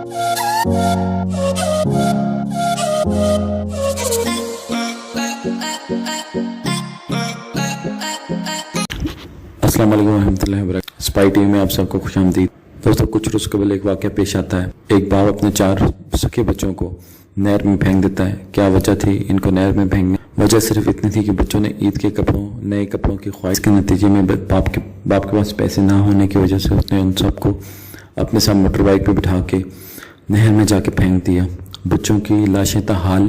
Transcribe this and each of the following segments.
السلام علیکم ورحمۃ اللہ وبرکاتہ۔ اسپائی ٹی وی میں آپ سب کو خوش آمدید۔ دوستوں، کچھ روز قبل ایک واقعہ پیش آتا ہے۔ ایک باپ اپنے 4 سکے بچوں کو نہر میں پھینک دیتا ہے۔ کیا وجہ تھی ان کو نہر میں پھینکنے؟ وجہ صرف اتنی تھی کہ بچوں نے عید کے نئے کپڑوں کی خواہش کے نتیجے میں باپ کے پاس پیسے نہ ہونے کی وجہ سے اس نے ان سب کو اپنے ساتھ موٹر بائک پہ بٹھا کے نہر میں جا کے پھینک دیا۔ بچوں کی لاشیں تاحال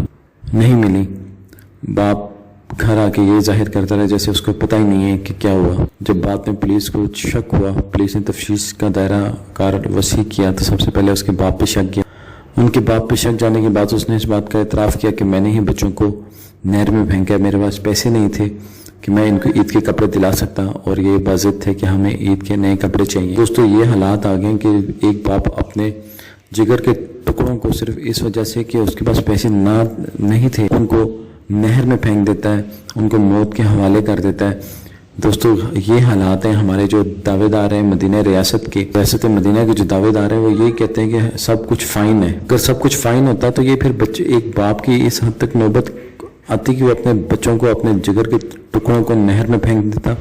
نہیں ملی۔ باپ گھر آ کے یہ ظاہر کرتا رہا جیسے اس کو پتہ ہی نہیں ہے کہ کیا ہوا۔ جب بعد میں پولیس کو شک ہوا، پولیس نے تفتیش کا دائرہ کار وسیع کیا تو سب سے پہلے اس کے باپ پہ شک کیا۔ ان کے باپ پہ شک جانے کے بعد اس نے اس بات کا اعتراف کیا کہ میں نے ہی بچوں کو نہر میں پھینکا، میرے پاس پیسے نہیں تھے کہ میں ان کو عید کے کپڑے دلا سکتا، اور یہ باضابطہ تھے کہ ہمیں عید کے نئے کپڑے چاہیے۔ دوستو، یہ حالات آ گئے کہ ایک باپ اپنے جگر کے ٹکڑوں کو صرف اس وجہ سے کہ اس کے پاس پیسے نہیں تھے ان کو نہر میں پھینک دیتا ہے، ان کو موت کے حوالے کر دیتا ہے۔ دوستو، یہ حالات ہیں۔ ہمارے جو دعوے دار ہیں مدینہ ریاست مدینہ کے جو دعوے دار ہیں وہ یہ کہتے ہیں کہ سب کچھ فائن ہے۔ اگر سب کچھ فائن ہوتا تو یہ پھر ایک باپ کی اس حد تک نوبت آتی کہ وہ اپنے بچوں کو، اپنے جگر کے ٹکڑوں کو نہر میں پھینک دیتا،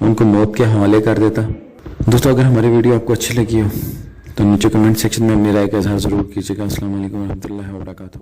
ان کو موت کے حوالے کر دیتا۔ دوستو، اگر ہماری ویڈیو آپ کو اچھی لگی ہو تو نیچے کمنٹ سیکشن میں اپنی رائے کا اظہار ضرور کیجیے گا۔ السلام علیکم ورحمۃ اللہ وبرکاتہ۔